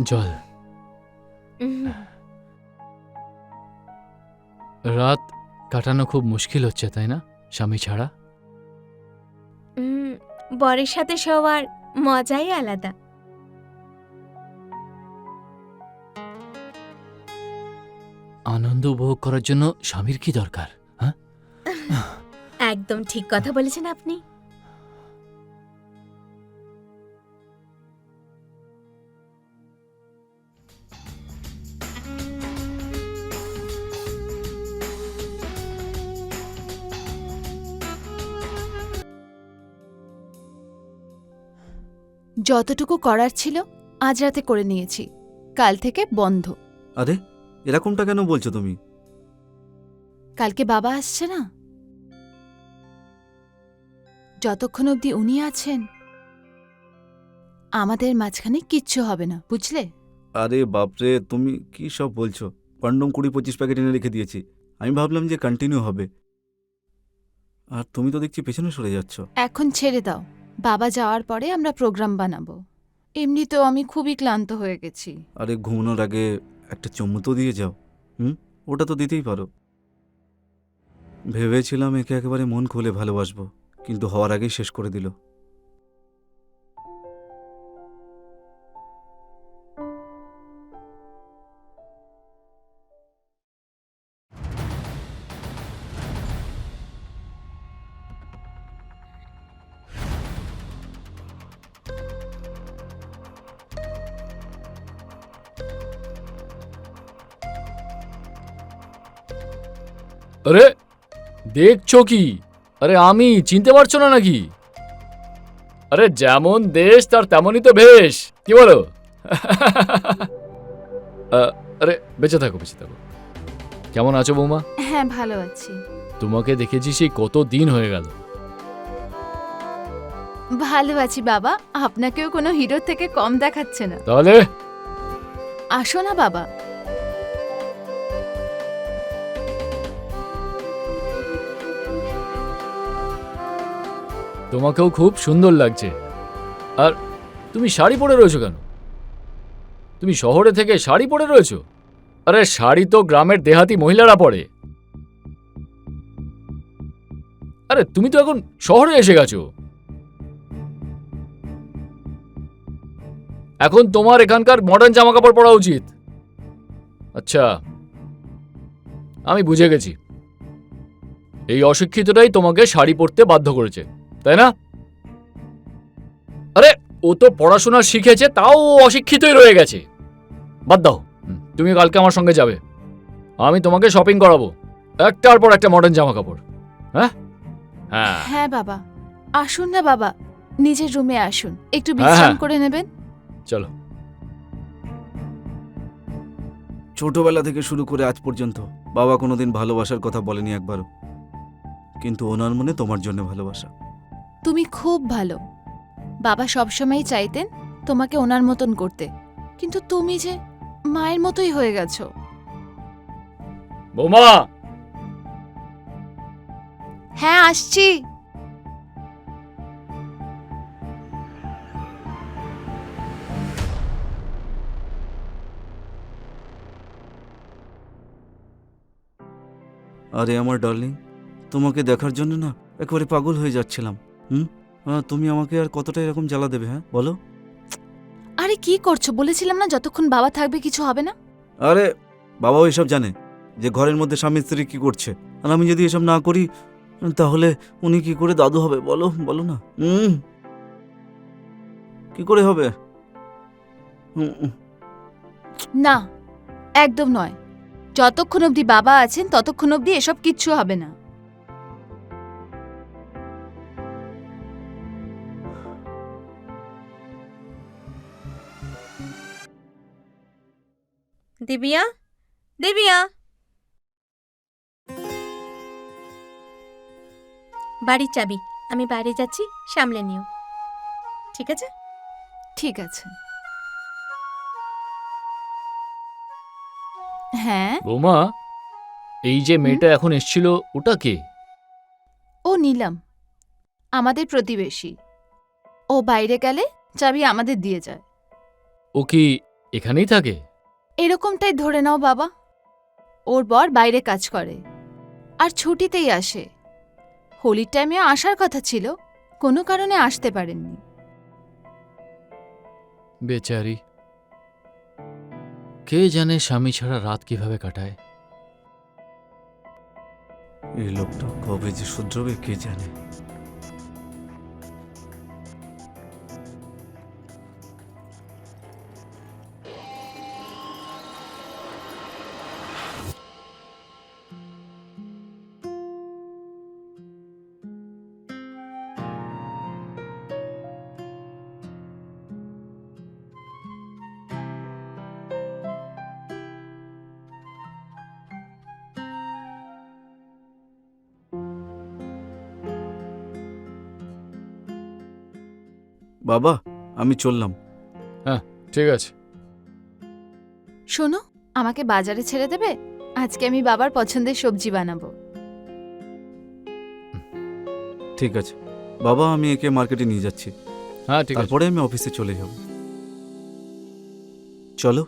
জল। রাত কাটানো খুব মুশকিল হচ্ছে, তাই না, স্বামী ছাড়া? বরের সাথে শোয়ার মজাই আলাদা। আনন্দ উপভোগ করার জন্য স্বামীর কি দরকার? হ্যাঁ, একদম ঠিক কথা বলেছেন আপনি। যতটুকু করার ছিল আজ রাতে করে নিয়েছি, কাল থেকে বন্ধ। আরে এরকমটা কেন বলছো তুমি? কালকে বাবা আসছে না, যতক্ষণ অবধি উনি আছেন আমাদের মাঝখানে কিচ্ছু হবে না, বুঝলে? আরে বাপরে, তুমি কি সব বলছো? কন্ডম 20-25 প্যাকেট এনে রেখে দিয়েছি। আমি ভাবলাম যে কন্টিনিউ হবে, আর তুমি তো দেখছি পেছনে সরে যাচ্ছ। এখন ছেড়ে দাও, বাবা যাওয়ার পরে আমরা প্রোগ্রাম বানাবো। এমনিতেও আমি খুবই ক্লান্ত হয়ে গেছি। আরে ঘুমানোর আগে একটা চুমু তো দিয়ে যাও। ওটা তো দিতেই পারো। ভেবেছিলাম একে একেবারে মন খুলে ভালোবাসবো, কিন্তু হওয়ার আগেই শেষ করে দিল। আরে দেখছো কি? আরে আমি চিনতে পারছো না নাকি? আরে যেমন দেশ তার তেমনই তো বেশ, কি বলো? আরে বেঁচে থাকো, বেঁচে থাকো। কেমন আছো বৌমা? হ্যাঁ, ভালো আছি। তোমাকে দেখেছি সেই কত দিন হয়ে গেল। ভালো আছি বাবা, আপনাকেও কোনো হিরোর থেকে কম দেখাচ্ছে না। তাহলে আসো না বাবা। তোমাকেও খুব সুন্দর লাগছে। আর তুমি শাড়ি পরে রয়েছো কেন? তুমি শহরে থেকে শাড়ি পরে রয়েছো? আরে শাড়ি তো গ্রামের দেহাতি মহিলারা পরে। আরে তুমি তো এখন শহরে এসে গেছো, এখন তোমার এখানকার মডার্ন জামা কাপড় পরা উচিত। আচ্ছা, আমি বুঝে গেছি, এই অশিক্ষিতটাই তোমাকে শাড়ি পরতে বাধ্য করেছে, তাই না? আরে ও তো পড়াশোনা শিখেছে, তাও ও অশিক্ষিতই রয়ে গেছে। বাদ দাও, তুমি কালকে আমার সঙ্গে যাবে, আমি তোমাকে শপিং করাবো, একটার পর একটা মডার্ন জামা কাপড়। হ্যাঁ হ্যাঁ হ্যাঁ বাবা, আসুন না বাবা, নিজের রুমে আসুন, একটু হ্যাঁ, বিশ্রাম হ্যাঁ। করে নেবেন। চলো। ছোটবেলা থেকে শুরু করে আজ পর্যন্ত বাবা কোনোদিন ভালোবাসার কথা বলেনি একবারও, কিন্তু ওনার মনে তোমার জন্য ভালোবাসা। তুমি খুব ভালো। বাবা সবসময় চাইতেন তোমাকে ওনার মতন করতে, কিন্তু তুমি যে মায়ের মতোই হয়ে গেছো। বৌমা, হ্যাঁ, আসছি। আরে আমার ডার্লিং, তোমাকে দেখার জন্য না একেবারে পাগল হয়ে যাচ্ছিলাম। তুমি আমাকে আর কতটা এরকম জ্বালা দেবে, হ্যাঁ বলো? আরে কি করছো? বলেছিলাম না যতক্ষণ বাবা থাকবে কিছু হবে না। আরে বাবাও এসব জানে যে ঘরের মধ্যে স্বামী স্ত্রী কি করছে, আর আমি যদি এসব না করি তাহলে উনি কি করে দাদু হবে বলো? বলো না, কি করে হবে? না, একদম নয়। যতক্ষণ অবধি বাবা আছেন ততক্ষণ অবধি এসব কিচ্ছু হবে না। দিবিয়া, দিবিয়া, বাড়ির চাবি, আমি বাইরে যাচ্ছি, সামলে নিও, ঠিক আছে? ঠিক আছে। হ্যাঁ, বৌমা, এই যে মেয়েটা এখন এসছিল, ওটা কে? ও নিলাম, আমাদের প্রতিবেশী। ও বাইরে গেলে চাবি আমাদের দিয়ে যায়। ও কি এখানেই থাকে? এরকমটাই ধরে নাও বাবা। ওর বর বাইরে কাজ করে আর ছুটিতেই আসে। হোলির টাইমেও আসার কথা ছিল, কোনো কারণে আসতে পারেননি। বেচারি, কে জানে স্বামী ছাড়া রাত কিভাবে কাটায়। এই লোকটা কবে যে শুধরবে কে জানে। বাবা, আমি চললাম। ঠিক আছে। শোনো, আমাকে বাজারে ছেড়ে দেবে? আজকে আমি বাবার পছন্দের সবজি বানাবো। ঠিক আছে বাবা, আমি একে মার্কেটে নিয়ে যাচ্ছি, হ্যাঁ ঠিক আছে। তারপরে আমি অফিসে চলে যাব। চলো।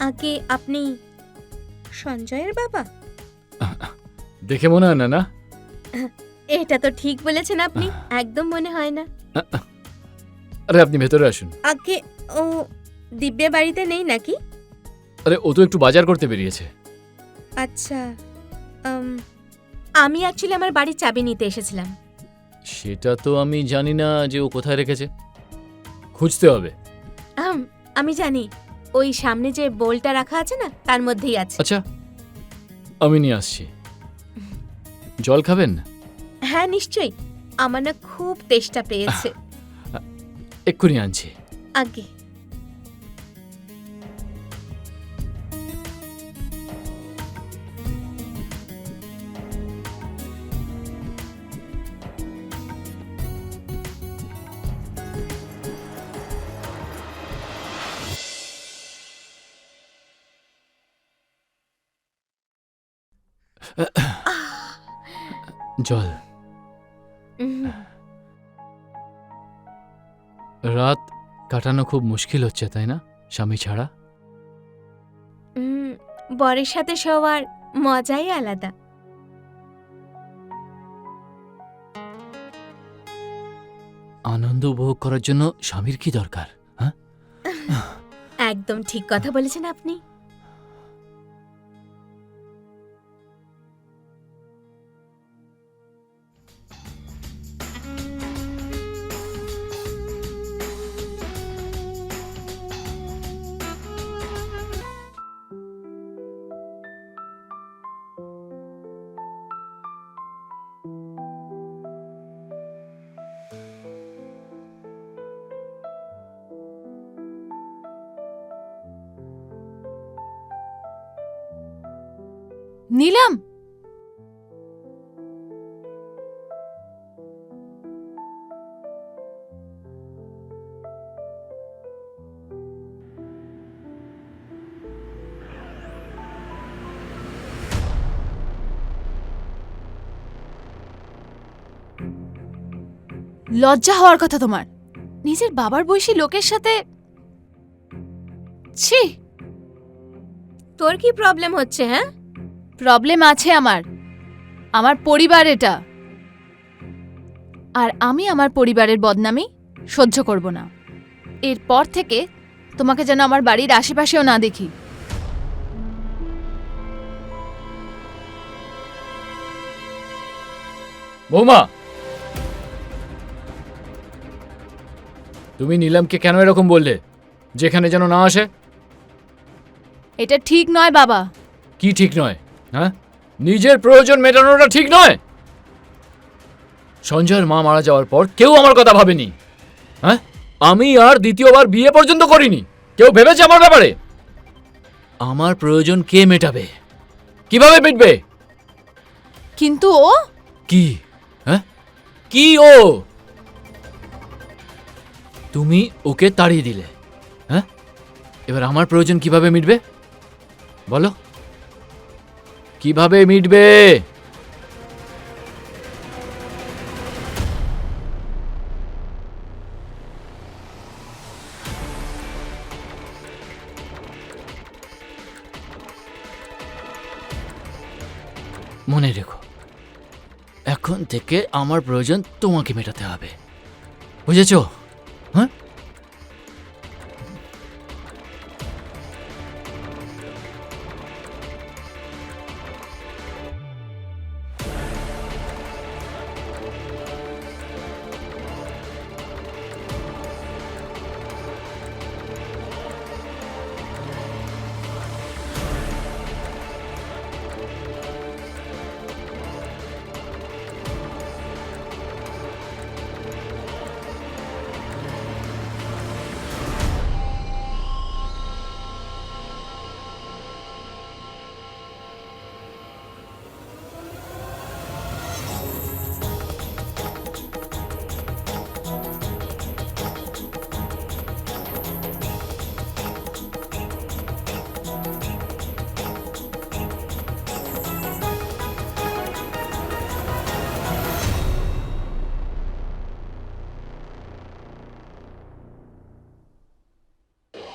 আগে আপনি সঞ্জয়ের বাবা? দেখে মনে হয় না, না? এটা তো ঠিক বলেছেন আপনি, একদম মনে হয় না। আরে আপনি ভেতরে আসুন। আগে ও দিব্যা বাড়িতে নেই নাকি? আরে ও তো একটু বাজার করতে বেরিয়েছে। আচ্ছা, আমি অ্যাকচুয়ালি আমার বাড়ির চাবি নিতে এসেছিলাম। সেটা তো আমি জানি না যে ও কোথায় রেখেছে, খুঁজতে হবে। আমি জানি, ওই সামনে যে বোলটা রাখা আছে না, তার মধ্যেই আছে। আচ্ছা, আমি নিয়ে আসছি। জল খাবেন? হ্যাঁ নিশ্চয়ই, আমার না খুব তেষ্টা পেয়েছে। এক্ষুনি আনছি। আগে জল। উম, রাত কাটানো খুব মুশকিল হচ্ছে, তাই না, স্বামী ছাড়া? বরের সাথে শোয়ার মজাই আলাদা। আনন্দ উপভোগ করার জন্য স্বামীর কি দরকার? হ্যাঁ, একদম ঠিক কথা বলেছেন আপনি। নীলম, লজ্জা হওয়ার কথা তোমার, নিজের বাবার বয়সী লোকের সাথে। ছি। তোর কি প্রবলেম হচ্ছে? হ্যাঁ, প্রবলেম আছে আমার পরিবার এটা, আর আমি আমার পরিবারের বদনামি সহ্য করব না। এরপর থেকে তোমাকে যেন আমার বাড়ির আশেপাশেও না দেখি। বৌমা, তুমি নীলামকে কেন এরকম বললে, যেখানে যেন না আসে? এটা ঠিক নয় বাবা। কি ঠিক নয়? হ্যাঁ, নিজের প্রয়োজন মেটানোটা ঠিক নয়? সঞ্জয়ের মা মারা যাওয়ার পর কেউ আমার কথা ভাবেনি। হ্যাঁ, আমি আর দ্বিতীয়বার বিয়ে পর্যন্ত করিনি। কেউ ভেবেছে আমার ব্যাপারে? আমার প্রয়োজন কে মেটাবে? কিভাবে মিটবে? কিন্তু ও কি? হ্যাঁ, কি ও? তুমি ওকে তাড়িয়ে দিলে। হ্যাঁ, এবার আমার প্রয়োজন কিভাবে মিটবে বলো? কিভাবে মিটবে? মনে রেখো, এখন থেকে আমার প্রয়োজন তোমাকে মেটাতে হবে, বুঝেছো? হ্যাঁ,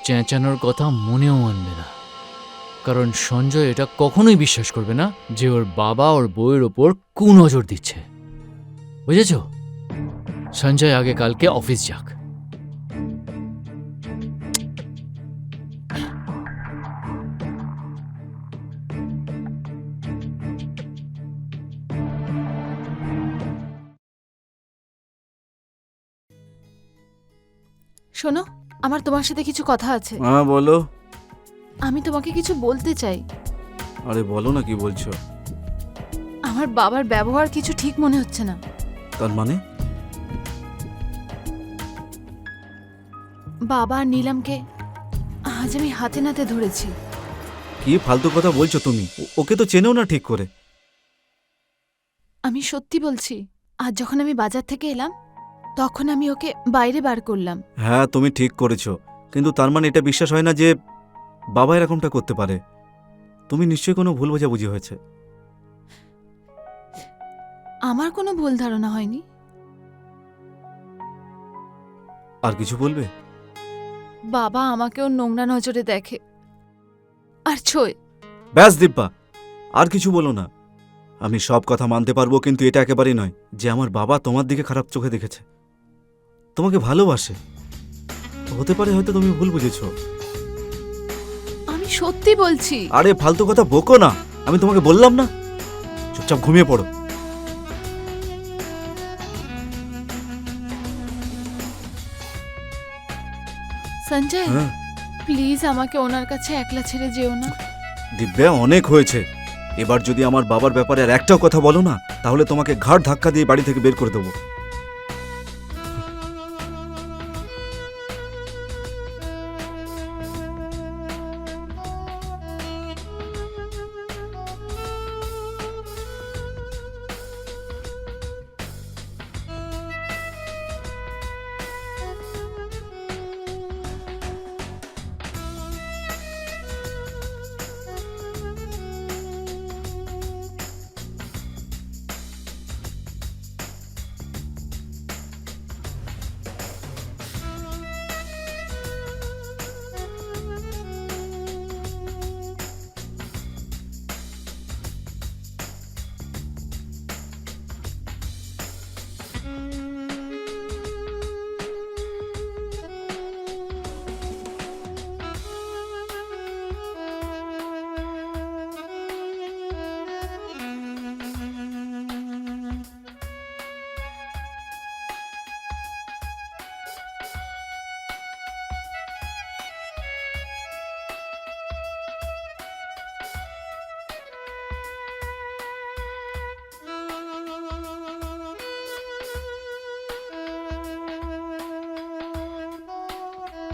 চেঁচানোর কথা মনেও মানবে না, কারণ সঞ্জয় এটা কখনোই বিশ্বাস করবে না যে ওর বাবা ওর বউয়ের ওপর কুনজর দিচ্ছে, বুঝেছো? সঞ্জয় আগে কালকে অফিস যাক। শোনো, আমার তোমার সাথে কিছু কথা আছে। হ্যাঁ বলো। আমি তোমাকে কিছু বলতে চাই। আরে বলো না, কি বলছো? আমার বাবার ব্যবহার কিছু ঠিক মনে হচ্ছে না। তার মানে? বাবা আর নীলামকে আজ আমি হাতে নাতে ধরেছি। কি ফালতু কথা বলছো তুমি? ওকে তো চেনেও না ঠিক করে। আমি সত্যি বলছি, আজ যখন আমি বাজার থেকে এলাম তখন আমি ওকে বাইরে বার করলাম। হ্যাঁ তুমি ঠিক করেছো, কিন্তু তার মানে এটা বিশ্বাস হয় না যে বাবা এরকমটা করতে পারে। তুমি নিশ্চয়ই কোনো ভুল বোঝাবুঝি হয়েছে। আমার কোনো ভুল ধারণা হয়নি। আর কিছু বলবে? বাবা আমাকেও নোংরা নজরে দেখে আর ছোয়। ব্যাস দিব্যা, আর কিছু বলো না। আমি সব কথা মানতে পারবো, কিন্তু এটা একেবারেই নয় যে আমার বাবা তোমার দিকে খারাপ চোখে দেখেছে। তোমাকে ভালোবাসে, হতে পারে হয়তো তুমি ভুল বুঝেছো। আমি সত্যি বলছি। আরে ফালতু কথা বকো না, আমি তোমাকে বললাম না, চুপচাপ ঘুমিয়ে পড়ো। সঞ্জয়, হ্যাঁ প্লিজ আমাকে ওনার কাছে একলা ছেড়ে যেও না। দিব্যা, অনেক হয়েছে। এবার যদি আমার বাবার ব্যাপারে আর একটাও কথা বলো না, তাহলে তোমাকে ঘাড় ধাক্কা দিয়ে বাড়ি থেকে বের করে দেবো।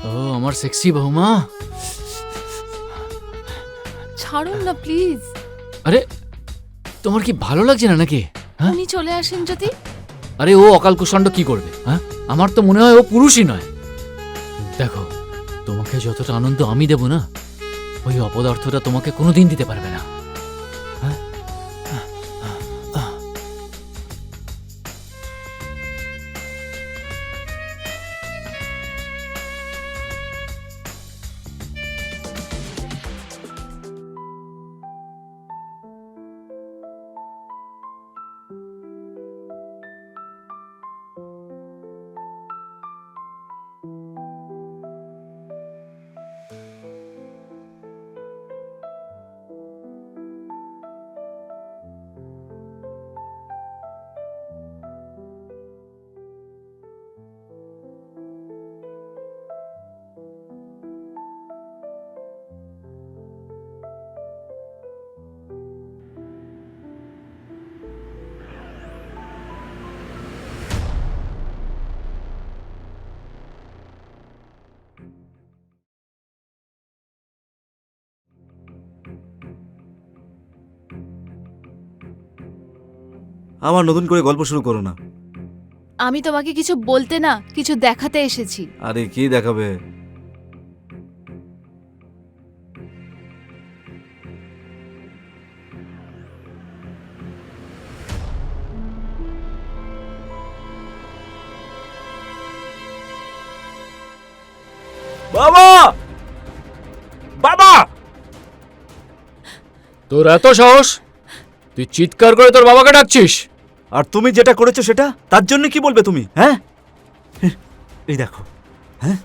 ও আমার সেক্সি বৌমা। ছাড়ুন না প্লিজ। আরে তোমার কি ভালো লাগছে না নাকি? হ্যাঁ? উনি চলে আসেন যদি? আরে ও অকাল কুষ্মাণ্ড কি করবে? হ্যাঁ, আমার তো মনে হয় ও পুরুষই নয়। দেখো, তোমাকে যতটা আনন্দ আমি দেব না, ওই অপদার্থটা তোমাকে কোনোদিন দিতে পারবে না। হ্যাঁ? আমার নতুন করে গল্প শুরু করো না। আমি তোমাকে কিছু বলতে না, কিছু দেখাতে এসেছি। আরে কি দেখাবে? বাবা, বাবা! তোর এত সাহস, তুই চিৎকার করে তোর বাবাকে ডাকছিস? আর তুমি যেটা করেছো সেটা তার জন্য কি বলবে তুমি? হ্যাঁ, এই দেখো। হ্যাঁ,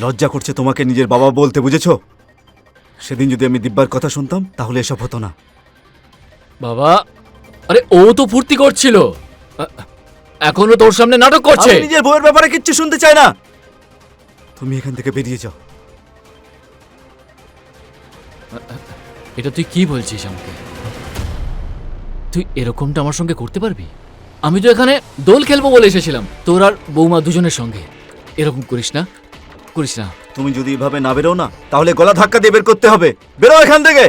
লজ্জা করছে তোমাকে নিজের বাবা বলতে, বুঝেছো? সেদিন যদি আমি দিব্যার কথা শুনতাম তাহলে এসব হতো না। বাবা, আরে ও তো ফুর্তি করছিল, এখনো তোর সামনে নাটক করছে। আমি নিজের বউয়ের ব্যাপারে কিচ্ছু শুনতে চাই না। তুমি এখান থেকে বেরিয়ে যাও। এটা তুই কি বলছিস আমাকে? তুই এরকমটা আমার সঙ্গে করতে পারবি? আমি তো এখানে দোল খেলবো বলে এসেছিলাম, তোর আর বৌমা দুজনের সঙ্গে। এরকম করিস না, করিস না। তুমি যদি এভাবে না বেরো না তাহলে গলা ধাক্কা দিয়ে বের করতে হবে। বেরো এখান থেকে।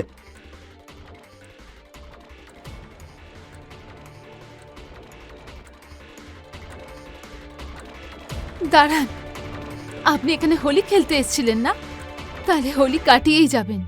দাঁড়ান, আপনি এখানে হোলি খেলতে এসেছিলেন না? তাহলে হোলি কাটিয়েই যাবেন।